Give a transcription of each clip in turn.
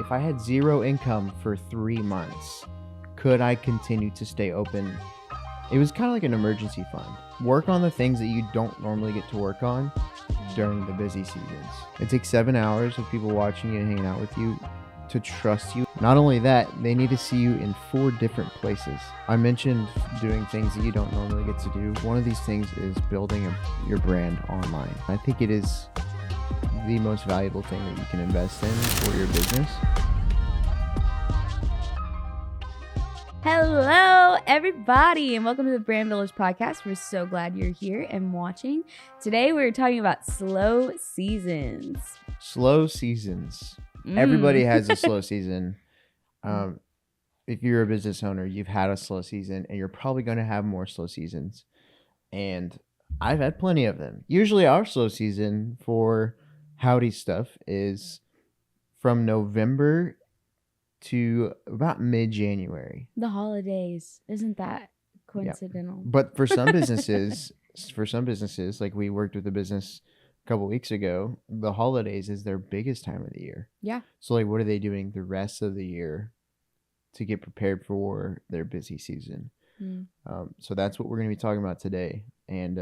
if I had zero income for 3 months, could I continue to stay open? It was kind of like an emergency fund. Work on the things that you don't normally get to work on during the busy seasons. It takes 7 hours of people watching you and hanging out with you to trust you. Not only that, they need to see you in 4 different places. I mentioned doing things that you don't normally get to do. One of these things is building your brand online. I think it is the most valuable thing that you can invest in for your business. Hello, everybody, and welcome to the Brand Builders Podcast. We're so glad you're here and watching. Today, we're talking about slow seasons. Slow seasons. Everybody has a slow season. If you're a business owner, you've had a slow season, and you're probably going to have more slow seasons. And I've had plenty of them. Usually, our slow season for Howdy stuff is from November to about mid-January. The holidays. Isn't that coincidental? Yeah. But for some businesses, like we worked with a business a couple weeks ago, the holidays is their biggest time of the year. Yeah. So like, what are they doing the rest of the year to get prepared for their busy season? So that's what we're going to be talking about today. And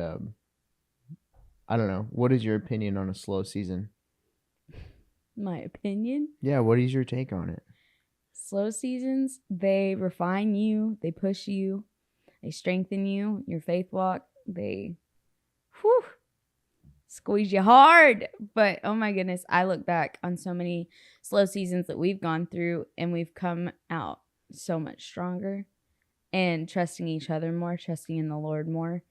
I don't know. What is your opinion on a slow season? My opinion? Yeah. What is your take on it? Slow seasons, they refine you, they push you, they strengthen you, your faith walk, they squeeze you hard. But oh my goodness, I look back on so many slow seasons that we've gone through and we've come out so much stronger and trusting each other more, trusting in the Lord more.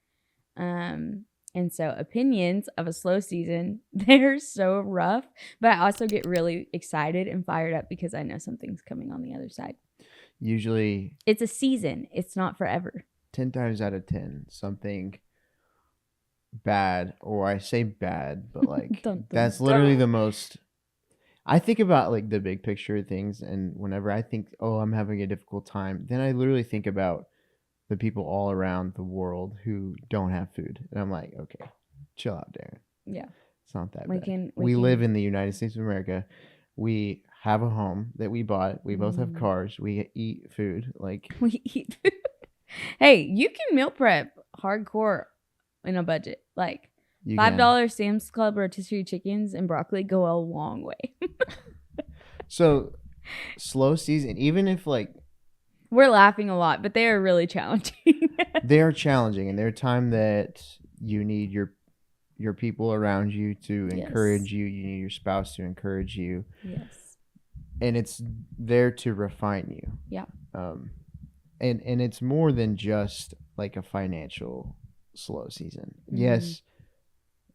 And so opinions of a slow season, they're so rough, but I also get really excited and fired up because I know something's coming on the other side. Usually it's a season. It's not forever. 10 times out of 10, something bad, or I say bad, but like that's literally the most. I think about like the big picture of things, and whenever I think, oh, I'm having a difficult time, then I literally think about the people all around the world who don't have food. And I'm like, okay, chill out, Darren. Yeah. It's not that bad. We live in the United States of America. We have a home that we bought. We both have cars. We eat food. Like we eat food. Hey, you can meal prep hardcore in a budget. Like $5 Sam's Club rotisserie chickens and broccoli go a long way. So slow season, even if like, we're laughing a lot, but they are really challenging. They are challenging, and they're a time that you need your people around you to encourage you. You need your spouse to encourage you. Yes. And it's there to refine you. Yeah. And it's more than just like a financial slow season. Mm-hmm. Yes,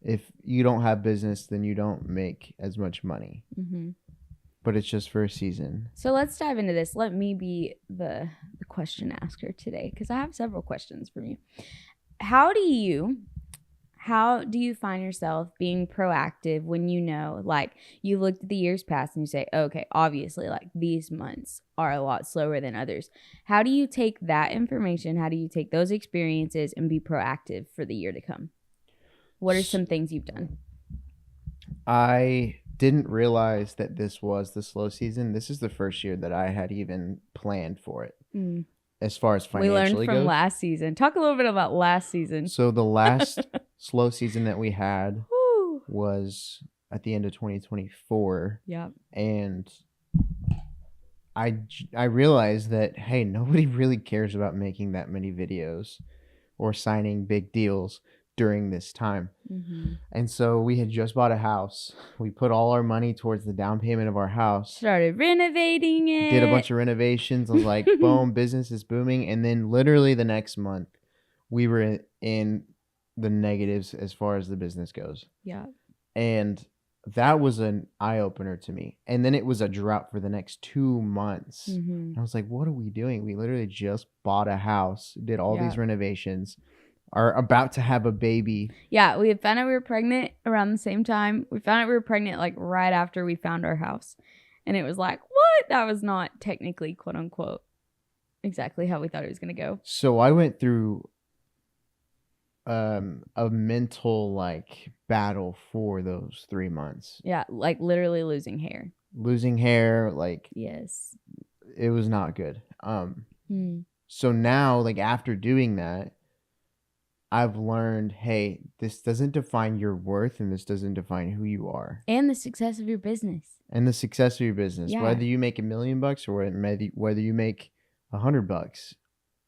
if you don't have business, then you don't make as much money. Mm-hmm. But it's just for a season. So let's dive into this. Let me be the question asker today, because I have several questions for you. How do you find yourself being proactive when you know, like, you looked at the years past and you say, okay, obviously, like, these months are a lot slower than others. How do you take that information? How do you take those experiences and be proactive for the year to come? What are some things you've done? I didn't realize that this was the slow season. This is the first year that I had even planned for it. As far as financially goes. We learned from last season. Talk a little bit about last season. So the last slow season that we had was at the end of 2024. Yeah. And I realized that, hey, nobody really cares about making that many videos or signing big deals during this time. Mm-hmm. And so we had just bought a house. We put all our money towards the down payment of our house. Started renovating it. Did a bunch of renovations. I was like, boom, business is booming. And then literally the next month, we were in the negatives as far as the business goes. Yeah. And that was an eye-opener to me. And then it was a drought for the next 2 months. Mm-hmm. And I was like, what are we doing? We literally just bought a house, did all these renovations, are about to have a baby. Yeah, we had found out we were pregnant around the same time. We found out we were pregnant like right after we found our house. And it was like, what? That was not technically, quote unquote, exactly how we thought it was going to go. So I went through a mental like battle for those 3 months. Yeah, like literally losing hair. losing hair, like Yes. it was not good. Hmm. So now, like after doing that, I've learned, hey, this doesn't define your worth and this doesn't define who you are. And the success of your business. And the success of your business, Yeah. whether you make $1,000,000 or whether you make $100,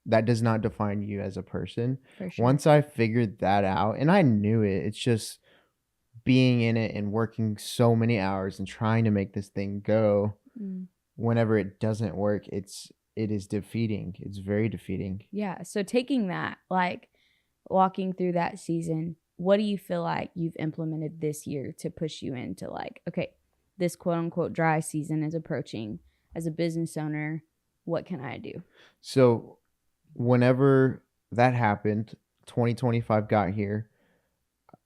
that does not define you as a person. For sure. Once I figured that out, and I knew it, it's just being in it and working so many hours and trying to make this thing go. Whenever it doesn't work, it is defeating. It's very defeating. Yeah. So taking that, like walking through that season, what do you feel like you've implemented this year to push you into like, okay, this quote unquote dry season is approaching. As a business owner, what can I do? So whenever that happened, 2025 got here,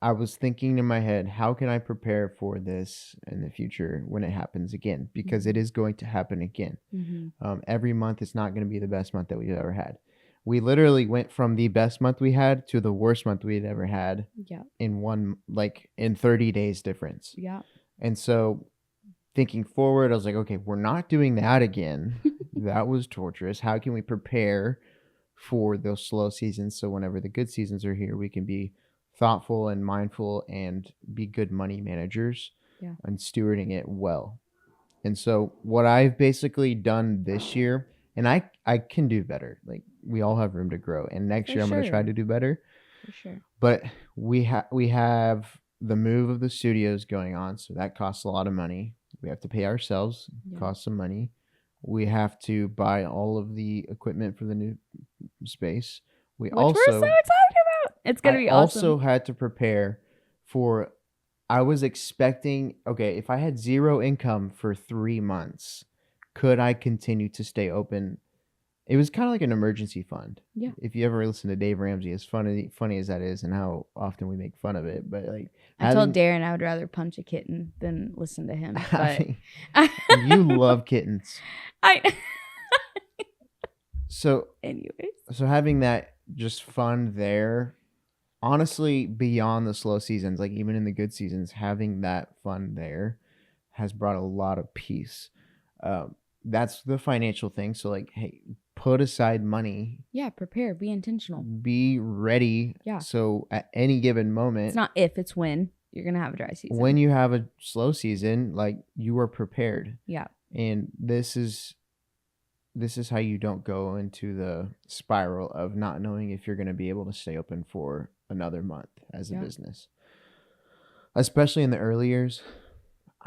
I was thinking in my head, how can I prepare for this in the future when it happens again? Because it is going to happen again. Every month is not going to be the best month that we've ever had. We literally went from the best month we had to the worst month we had ever had. Yeah. In 30 days difference. Yeah. And so thinking forward, I was like, okay, we're not doing that again. That was torturous. How can we prepare for those slow seasons so whenever the good seasons are here, we can be thoughtful and mindful and be good money managers and stewarding it well. And so what I've basically done this year, and I can do better. Like we all have room to grow. And next year I'm going to try to do better. For sure. But we have the move of the studios going on. So that costs a lot of money. We have to pay ourselves. It costs some money. We have to buy all of the equipment for the new space. Which we're so excited about. It's going to be awesome. I also had to prepare for, I was expecting, okay, if I had zero income for 3 months, could I continue to stay open? It was kind of like an emergency fund. Yeah. If you ever listen to Dave Ramsey, as funny as that is and how often we make fun of it, but like I told Darren I would rather punch a kitten than listen to him. But you love kittens. So having that just fund there, honestly, beyond the slow seasons, like even in the good seasons, having that fund there has brought a lot of peace. That's the financial thing. So like, hey, put aside money. Yeah, prepare. Be intentional. Be ready. Yeah. So at any given moment, it's not if, it's when you're gonna have a dry season. When you have a slow season, like you are prepared. Yeah. And this is how you don't go into the spiral of not knowing if you're going to be able to stay open for another month as a business. Especially in the early years.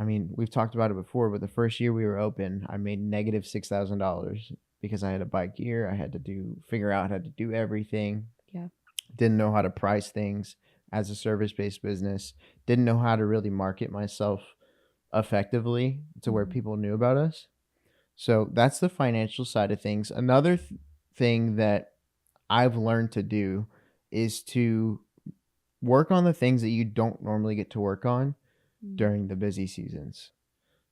I mean, we've talked about it before, but the first year we were open, I made negative $6,000 because I had to buy gear. I had to figure out how to do everything. Yeah. Didn't know how to price things as a service-based business. Didn't know how to really market myself effectively to where people knew about us. So that's the financial side of things. Another thing that I've learned to do is to work on the things that you don't normally get to work on during the busy seasons.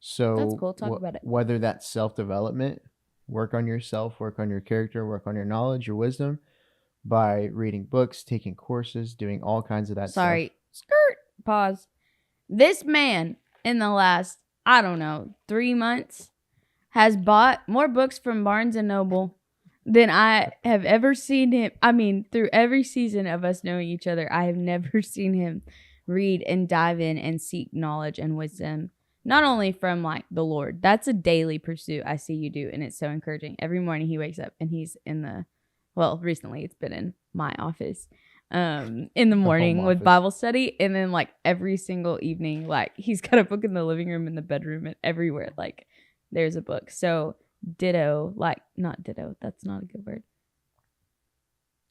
So that's cool. Talk about it. Whether that's self-development, work on yourself, work on your character, work on your knowledge, your wisdom by reading books, taking courses, doing all kinds of that stuff. Pause. This man in the last, 3 months has bought more books from Barnes & Noble than I have ever seen him. I mean, through every season of us knowing each other, I have never seen him read and dive in and seek knowledge and wisdom, not only from like the Lord. That's a daily pursuit I see you do, and it's so encouraging. Every morning he wakes up and he's recently it's been in my office in the morning with Bible study, and then like every single evening, like he's got a book in the living room, in the bedroom, and everywhere. Like there's a book. So ditto, like not ditto. That's not a good word.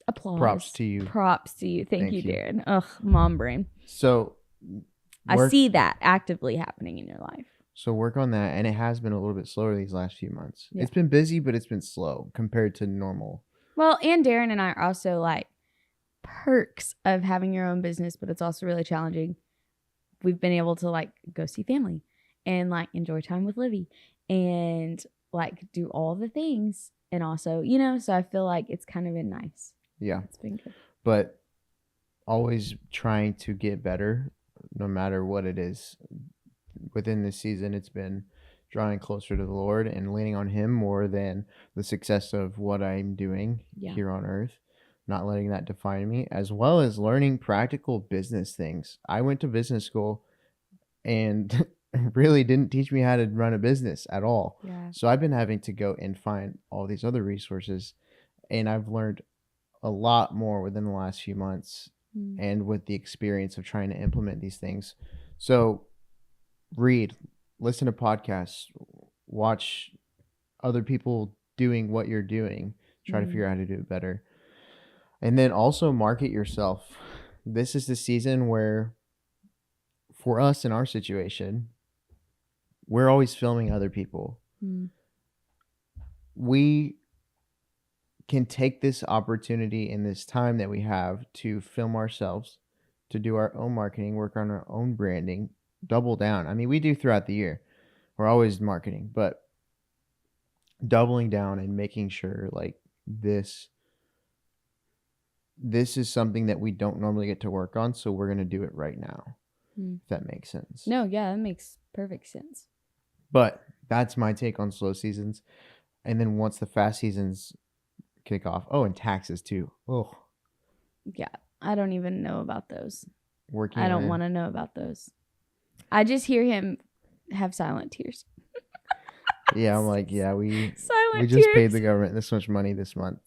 Applause. Props to you. Thank you, Darren. Ugh, mom brain. So I see that actively happening in your life. So work on that. And it has been a little bit slower these last few months. Yeah. It's been busy, but it's been slow compared to normal. Well, and Darren and I are also like perks of having your own business, but it's also really challenging. We've been able to like go see family and like enjoy time with Livy and like do all the things. And also, so I feel like it's kind of been nice. Yeah. It's been good. But always trying to get better no matter what it is. Within this season, it's been drawing closer to the Lord and leaning on Him more than the success of what I'm doing here on earth, not letting that define me, as well as learning practical business things. I went to business school and really didn't teach me how to run a business at all. Yeah. So I've been having to go and find all these other resources, and I've learned a lot more within the last few months and with the experience of trying to implement these things. So read, listen to podcasts, watch other people doing what you're doing, try to figure out how to do it better. And then also market yourself. This is the season where, for us in our situation, we're always filming other people. We can take this opportunity in this time that we have to film ourselves, to do our own marketing, work on our own branding, double down. I mean, we do throughout the year. We're always marketing, but doubling down and making sure like this is something that we don't normally get to work on, so we're going to do it right now. If that makes sense. No, yeah, that makes perfect sense. But that's my take on slow seasons. And then once the fast seasons kick off, and taxes too. Yeah, I don't even know about those. Working. I don't want to know about those. I just hear him have silent tears. Yeah, I'm like, yeah, we silent just tears. paid the government this much money this month.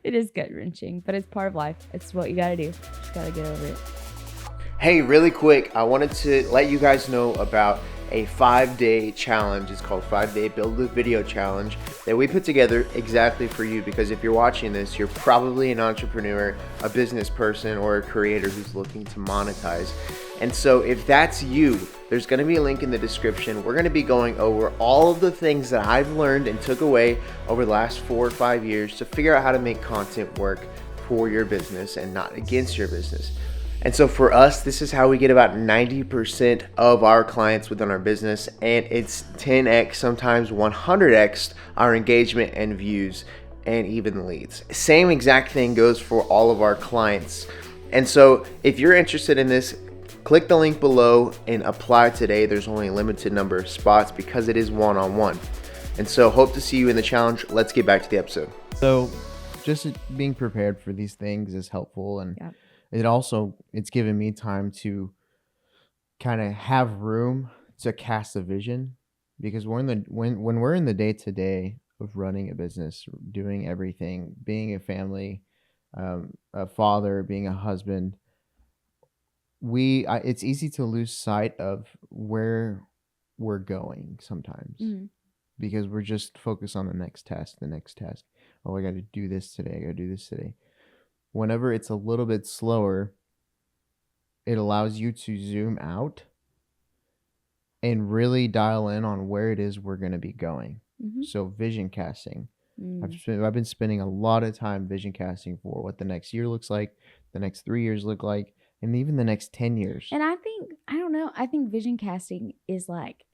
It is gut wrenching, but it's part of life. It's what you got to do. Just got to get over it. Hey, really quick, I wanted to let you guys know about a 5-day challenge. It's called 5-Day Build a Video Challenge that we put together exactly for you, because if you're watching this, you're probably an entrepreneur, a business person, or a creator who's looking to monetize. And so if that's you, there's going to be a link in the description. We're going to be going over all of the things that I've learned and took away over the last 4 or 5 years to figure out how to make content work for your business and not against your business. And so for us, this is how we get about 90% of our clients within our business, and it's 10x, sometimes 100x our engagement and views and even leads. Same exact thing goes for all of our clients. And so if you're interested in this, click the link below and apply today. There's only a limited number of spots because it is one-on-one. And so hope to see you in the challenge. Let's get back to the episode. So just being prepared for these things is helpful, and it's given me time to kind of have room to cast a vision, because when we're in the day-to-day of running a business, doing everything, being a family, a father, being a husband, it's easy to lose sight of where we're going sometimes, because we're just focused on the next task. Oh, I got to do this today. Whenever it's a little bit slower, it allows you to zoom out and really dial in on where it is we're going to be going. So vision casting. I've been spending a lot of time vision casting for what the next year looks like, the next 3 years look like, and even the next 10 years. And I think vision casting is like,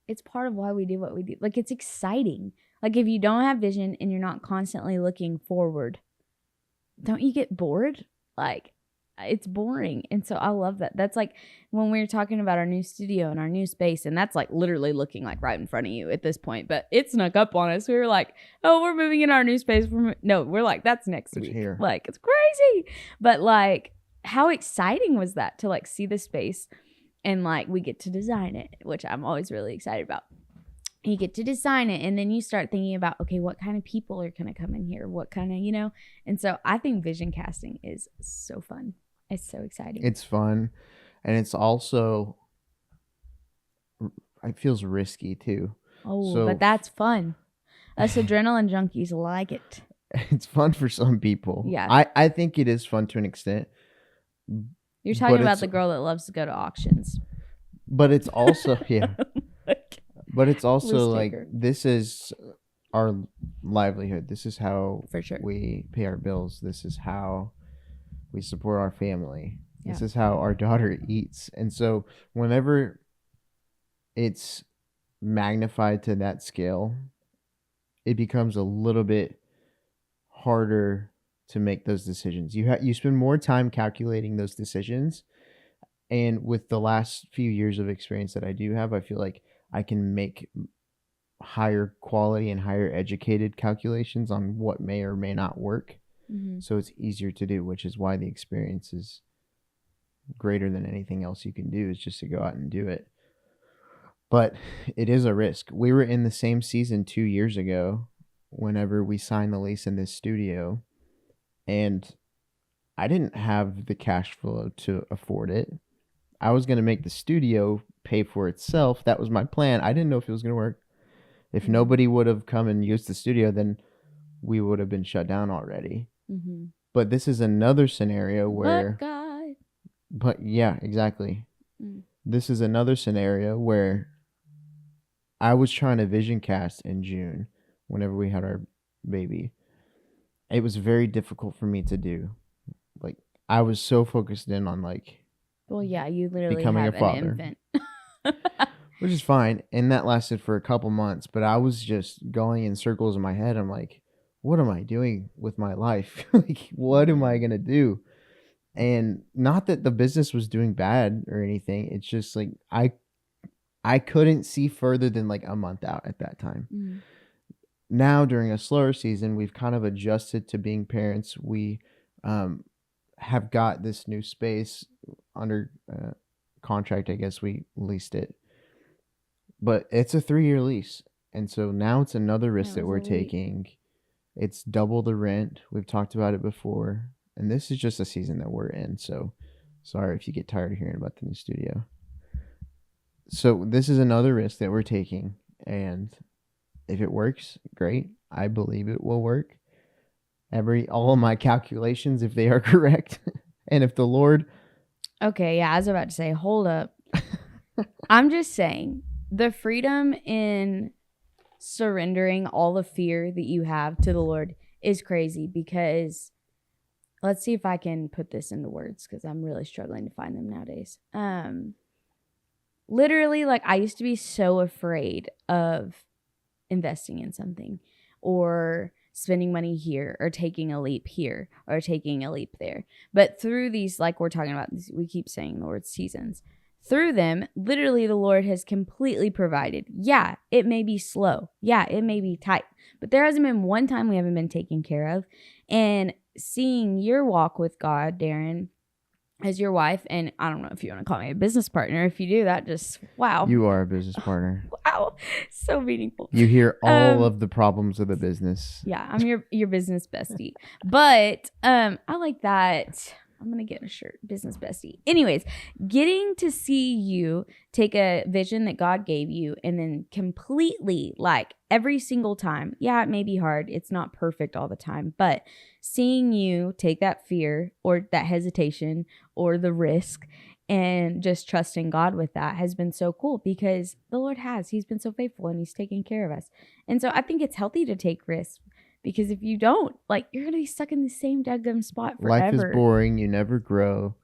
it's part of why we do what we do. Like, it's exciting. Like, if you don't have vision and you're not constantly looking forward, don't you get bored? Like, it's boring. And so I love that. That's like when we were talking about our new studio and our new space, and that's like literally looking like right in front of you at this point, but it snuck up on us. We were like, oh, we're moving in our new space. We're like, that's next week. Here. Like, it's crazy. But like, how exciting was that to like see the space, and like we get to design it, which I'm always really excited about. You get to design it, and then you start thinking about, okay, what kind of people are going to come in here? What kind of, and so I think vision casting is so fun. It's so exciting. It's fun, and it's also, it feels risky too. But that's fun. Us adrenaline junkies like it. It's fun for some people. Yeah. I think it is fun to an extent. You're talking about the girl that loves to go to auctions. But it's also, yeah. But it's also like, taker. this is our livelihood. This is how For sure. we pay our bills. This is how we support our family. Yeah. This is how our daughter eats. And so whenever it's magnified to that scale, it becomes a little bit harder to make those decisions. You spend more time calculating those decisions. And with the last few years of experience that I do have, I feel like I can make higher quality and higher educated calculations on what may or may not work. Mm-hmm. So it's easier to do, which is why the experience is greater than anything else you can do, is just to go out and do it. But it is a risk. We were in the same season 2 years ago whenever we signed the lease in this studio, and I didn't have the cash flow to afford it. I was going to make the studio pay for itself. That was my plan. I didn't know if it was going to work. If nobody would have come and used the studio, then we would have been shut down already. Mm-hmm. But this is another scenario where... But God. But yeah, exactly. Mm. This is another scenario where I was trying to vision cast in June whenever we had our baby. It was very difficult for me to do. Like, I was so focused in on, like... Well, yeah, you literally becoming have a father. an infant. Which is fine. And that lasted for a couple months. But I was just going in circles in my head. I'm like, what am I doing with my life? Like, what am I going to do? And not that the business was doing bad or anything. It's just like I couldn't see further than like a month out at that time. Mm. Now, during a slower season, we've kind of adjusted to being parents. We have got this new space under contract. I guess we leased it. But it's a 3-year lease. And so now it's another risk that we're taking. It's double the rent. We've talked about it before. And this is just a season that we're in. So sorry if you get tired of hearing about the new studio. So this is another risk that we're taking. And if it works, great. I believe it will work. All of my calculations, if they are correct. And if the Lord... Okay, yeah, I was about to say, hold up. I'm just saying, the freedom in surrendering all the fear that you have to the Lord is crazy, because let's see if I can put this into words, because I'm really struggling to find them nowadays. Literally, like, I used to be so afraid of investing in something or spending money here or taking a leap here or taking a leap there. But through these, like we're talking about, we keep saying the word seasons. Through them, literally the Lord has completely provided. Yeah, it may be slow. Yeah, it may be tight. But there hasn't been one time we haven't been taken care of. And seeing your walk with God, Darren, as your wife, and I don't know if you want to call me a business partner. If you do that, just wow. You are a business partner. Wow. So meaningful. You hear all of the problems of the business. Yeah, I'm your business bestie. But I like that. I'm going to get a shirt, business bestie. Anyways, getting to see you take a vision that God gave you and then completely, like, every single time. Yeah, it may be hard. It's not perfect all the time. But seeing you take that fear or that hesitation or the risk and just trusting God with that has been so cool, because the Lord He's been so faithful and He's taking care of us. And so I think it's healthy to take risks. Because if you don't, like, you're going to be stuck in the same daggum spot forever. Life is boring. You never grow.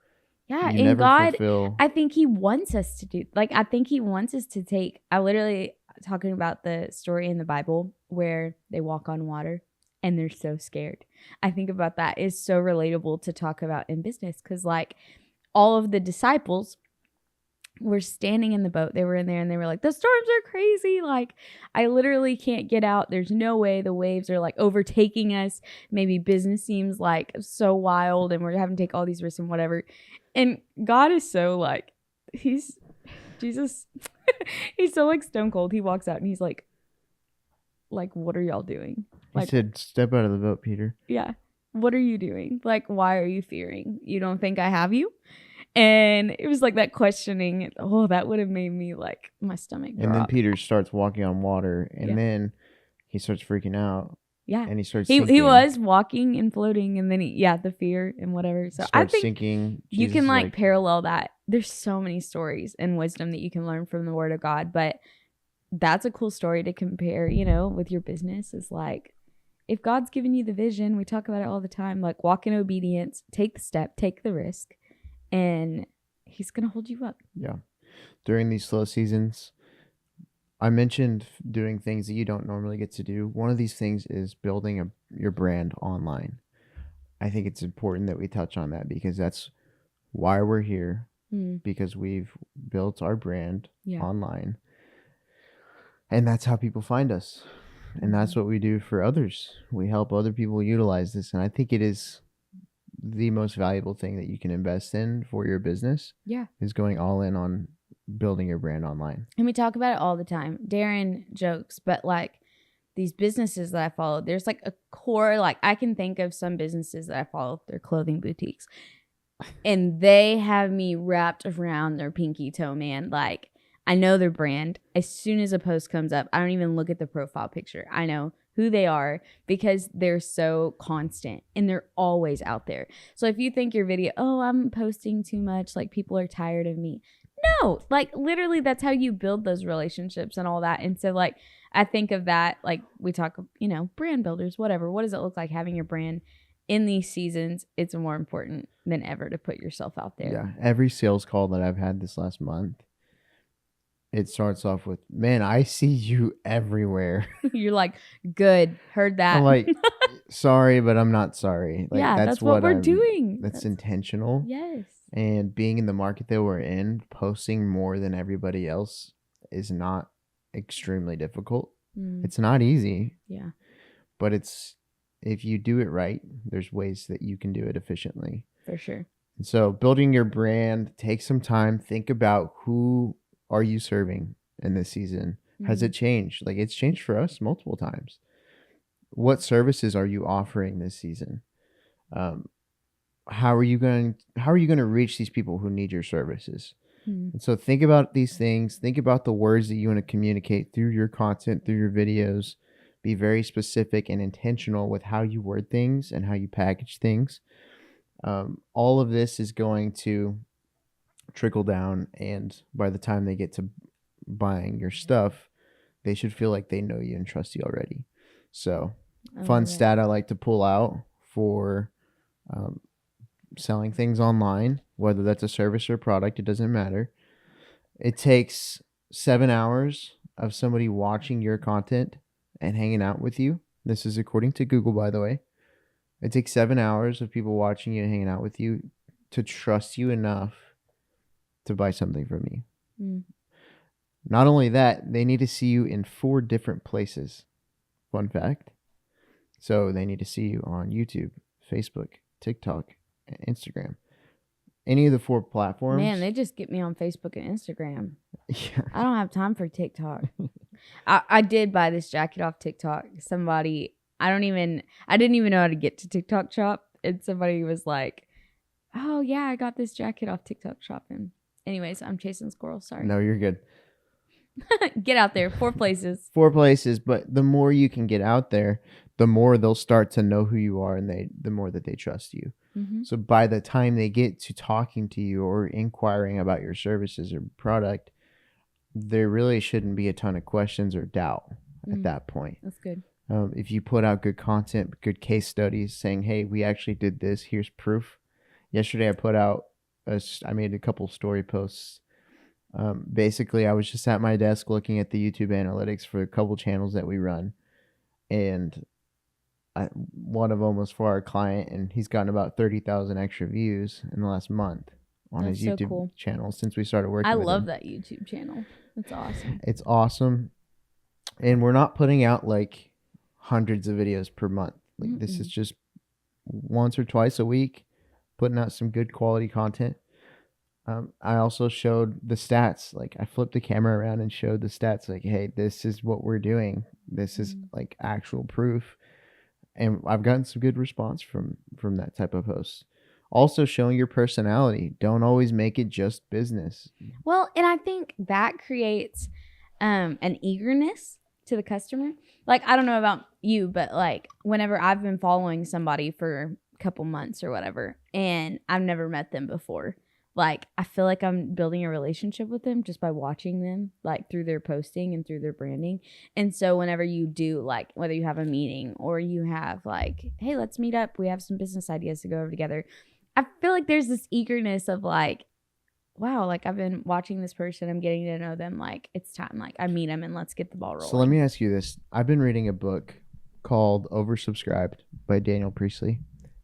Yeah, you and never God, fulfill. I think He wants us to do, like, I think He wants us to take, I literally, talking about the story in the Bible where they walk on water and they're so scared. I think about that is so relatable to talk about in business, because, like, all of the disciples were standing in the boat. They were in there and they were like, the storms are crazy. Like, I literally can't get out. There's no way. The waves are like overtaking us. Maybe business seems like so wild and we're having to take all these risks and whatever. And God is so like, Jesus, he's so like stone cold. He walks out and he's like, what are y'all doing? Like, he said, step out of the boat, Peter. Yeah. What are you doing? Like, why are you fearing? You don't think I have you? And it was like that questioning. Oh, that would have made me like my stomach drop. And then Peter starts walking on water, and then he starts freaking out. Yeah. And he starts he sinking. was walking and floating, and then the fear and whatever. So I think sinking. You can like parallel that. There's so many stories and wisdom that you can learn from the Word of God, but that's a cool story to compare, with your business. Is like, if God's given you the vision, we talk about it all the time, like, walk in obedience, take the step, take the risk, and He's going to hold you up. Yeah. During these slow seasons, I mentioned doing things that you don't normally get to do. One of these things is building your brand online. I think it's important that we touch on that, because that's why we're here, because we've built our brand online. And that's how people find us. And that's what we do for others. We help other people utilize this. And I think it is the most valuable thing that you can invest in for your business. Yeah. Is going all in on building your brand online. And we talk about it all the time. Darren jokes, but like these businesses that I follow, there's like a core, like I can think of some businesses that I follow, they're clothing boutiques. And they have me wrapped around their pinky toe, man. Like, I know their brand. As soon as a post comes up, I don't even look at the profile picture. I know who they are because they're so constant and they're always out there. So if you think your video, oh, I'm posting too much, like people are tired of me. No, like literally that's how you build those relationships and all that. And so like, I think of that, like we talk, brand builders, whatever. What does it look like having your brand in these seasons? It's more important than ever to put yourself out there. Yeah. Every sales call that I've had this last month, it starts off with, man, I see you everywhere. You're like, good, heard that. I'm like, sorry, but I'm not sorry. Like, yeah, that's what we're doing. That's intentional. Yes. And being in the market that we're in, posting more than everybody else is not extremely difficult. It's not easy. Yeah. But if you do it right, there's ways that you can do it efficiently. For sure. And so building your brand, take some time, think about who are you serving in this season? Has it changed? Like, it's changed for us multiple times. What services are you offering this season? How are you going to reach these people who need your services? And so think about these things. Think about the words that you want to communicate through your content, through your videos. Be very specific and intentional with how you word things and how you package things. All of this is going to trickle down, and by the time they get to buying your stuff, they should feel like they know you and trust you already. So fun stat I like to pull out for selling things online, whether that's a service or a product, it doesn't matter. It takes 7 hours of somebody watching your content and hanging out with you. This is according to Google, by the way. It takes 7 hours of people watching you and hanging out with you to trust you enough to buy something from you. Not only that, they need to see you in 4 different places. Fun fact. So they need to see you on YouTube, Facebook, TikTok, and Instagram. Any of the 4 platforms. Man, they just get me on Facebook and Instagram. Yeah. I don't have time for TikTok. I did buy this jacket off TikTok. Somebody, I didn't even know how to get to TikTok shop. And somebody was like, oh yeah, I got this jacket off TikTok shopping. Anyways, I'm chasing squirrels. Sorry. No, you're good. Get out there. 4 places. 4 places, but the more you can get out there, the more they'll start to know who you are, and the more that they trust you. So by the time they get to talking to you or inquiring about your services or product, there really shouldn't be a ton of questions or doubt at that point. That's good. If you put out good content, good case studies saying, hey, we actually did this, here's proof. Yesterday I made a couple story posts. Basically, I was just at my desk looking at the YouTube analytics for a couple channels that we run. And one of them was for our client, and he's gotten about 30,000 extra views in the last month on his YouTube channel since we started working with him. I love that YouTube channel. That's awesome. It's awesome. And we're not putting out like hundreds of videos per month. Like this is just once or twice a week, putting out some good quality content. I also showed the stats. Like I flipped the camera around and showed the stats like, hey, this is what we're doing. This is like actual proof. And I've gotten some good response from that type of post. Also showing your personality. Don't always make it just business. Well, and I think that creates an eagerness to the customer. Like, I don't know about you, but like whenever I've been following somebody for a couple months or whatever, and I've never met them before, like I feel like I'm building a relationship with them just by watching them, like through their posting and through their branding. And so whenever you do, like whether you have a meeting or you have like, hey, let's meet up, we have some business ideas to go over together, I feel like there's this eagerness of like, wow, like I've been watching this person, I'm getting to know them, like it's time, like I meet them and let's get the ball rolling. So let me ask you this. I've been reading a book called Oversubscribed by Daniel Priestley.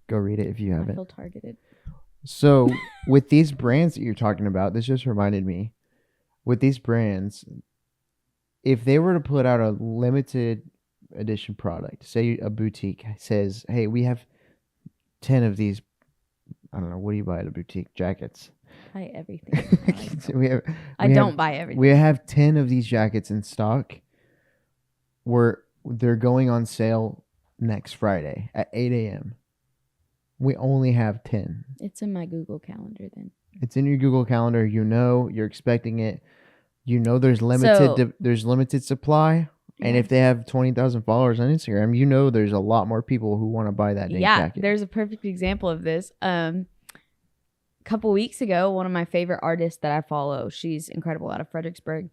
Go read it if you haven't. I feel targeted. So with these brands that you're talking about, this just reminded me, with these brands, if they were to put out a limited edition product, say a boutique says, hey, we have 10 of these, I don't know, what do you buy at a boutique? Jackets. Buy everything. I don't buy everything. We have 10 of these jackets in stock. They're going on sale next Friday at 8 a.m. We only have 10. It's in my Google Calendar then. It's in your Google Calendar. You know you're expecting it. You know there's limited supply. And if they have 20,000 followers on Instagram, you know there's a lot more people who want to buy that jacket. There's a perfect example of this. A couple weeks ago, one of my favorite artists that I follow, she's incredible, out of Fredericksburg.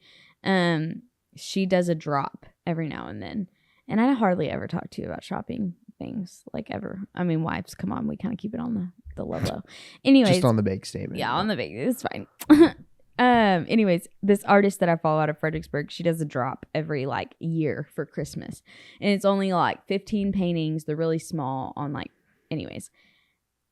She does a drop every now and then. And I hardly ever talk to you about shopping things, like, ever. I mean, wives, come on, we kind of keep it on the low. Anyways, just on the bake statement. Yeah, on the bake. It's fine. Anyways, this artist that I follow out of Fredericksburg, she does a drop every like year for Christmas, and it's only like 15 paintings. They're really small on like, anyways.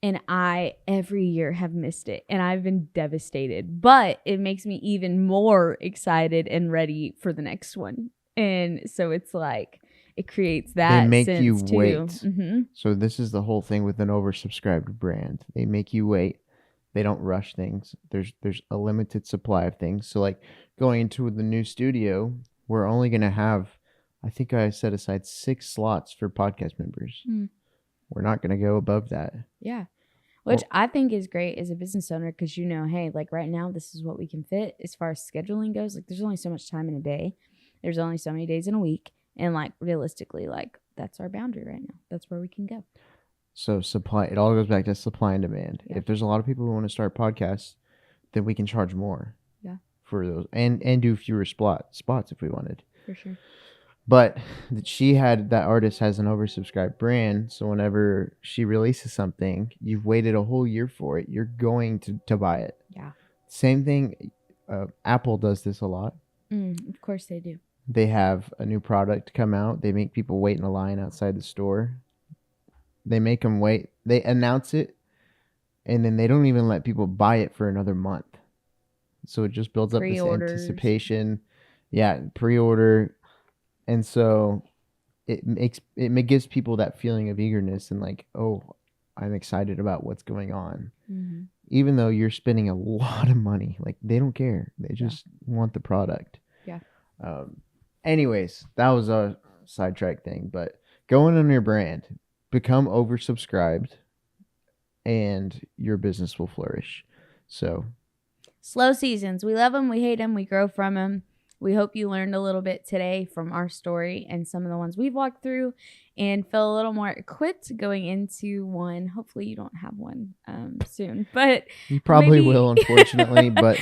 And I every year have missed it, and I've been devastated. But it makes me even more excited and ready for the next one. And so it's like, it creates that. They make sense you too. wait. Mm-hmm. So this is the whole thing with an oversubscribed brand. They make you wait. They don't rush things. There's a limited supply of things. So like going into the new studio, we're only going to have, I think I set aside 6 slots for podcast members. We're not going to go above that. Yeah. Which I think is great as a business owner, because you know, hey, like right now, this is what we can fit as far as scheduling goes. Like, there's only so much time in a day. There's only so many days in a week. And like, realistically, like, that's our boundary right now. That's where we can go. So supply, it all goes back to supply and demand. Yeah. If there's a lot of people who want to start podcasts, then we can charge more. Yeah. For those and do fewer spots if we wanted. For sure. But that artist has an oversubscribed brand. So whenever she releases something, you've waited a whole year for it. You're going to buy it. Yeah. Same thing. Apple does this a lot. Of course they do. They have a new product come out. They make people wait in a line outside the store. They make them wait. They announce it, and then they don't even let people buy it for another month. So it just builds up this anticipation. Yeah, pre-order. And so it gives people that feeling of eagerness and like, oh, I'm excited about what's going on. Mm-hmm. Even though you're spending a lot of money, like they don't care. They just want the product. Yeah. Anyways, that was a sidetrack thing, but going on your brand, become oversubscribed and your business will flourish. So slow seasons. We love them. We hate them. We grow from them. We hope you learned a little bit today from our story and some of the ones we've walked through, and feel a little more equipped going into one. Hopefully you don't have one soon, but you probably will, unfortunately. But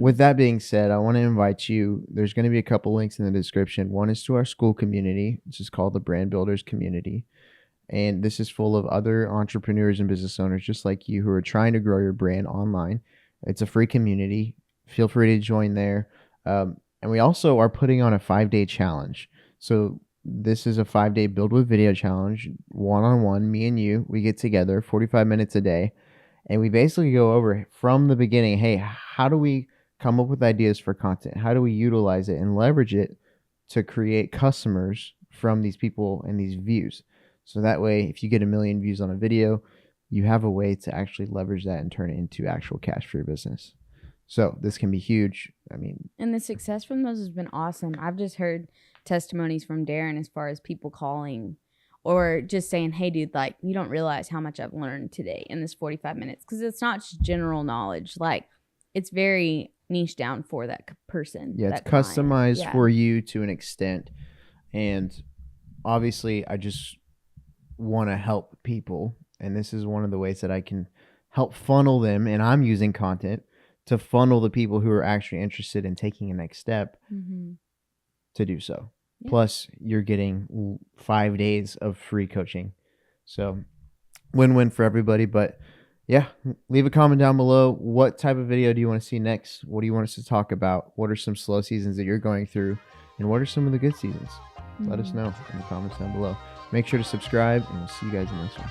with that being said, I want to invite you. There's going to be a couple links in the description. One is to our school community, which is called the Brand Builders Community. And this is full of other entrepreneurs and business owners just like you who are trying to grow your brand online. It's a free community. Feel free to join there. And we also are putting on a 5-day challenge. So this is a 5-day build with video challenge, one-on-one, me and you. We get together 45 minutes a day, and we basically go over from the beginning, hey, how do we come up with ideas for content? How do we utilize it and leverage it to create customers from these people and these views? So that way, if you get 1 million views on a video, you have a way to actually leverage that and turn it into actual cash for your business. So this can be huge. I mean, and the success from those has been awesome. I've just heard testimonies from Darren as far as people calling or just saying, hey, dude, like, you don't realize how much I've learned today in this 45 minutes. Because it's not just general knowledge. Like, it's very niche down for that person. Yeah, it's customized for you to an extent. And obviously, I just want to help people. And this is one of the ways that I can help funnel them. And I'm using content to funnel the people who are actually interested in taking a next step to do so. Yeah. Plus, you're getting 5 days of free coaching. So, win-win for everybody. But yeah, leave a comment down below. What type of video do you want to see next? What do you want us to talk about? What are some slow seasons that you're going through? And what are some of the good seasons? Let us know in the comments down below. Make sure to subscribe, and we'll see you guys in the next one.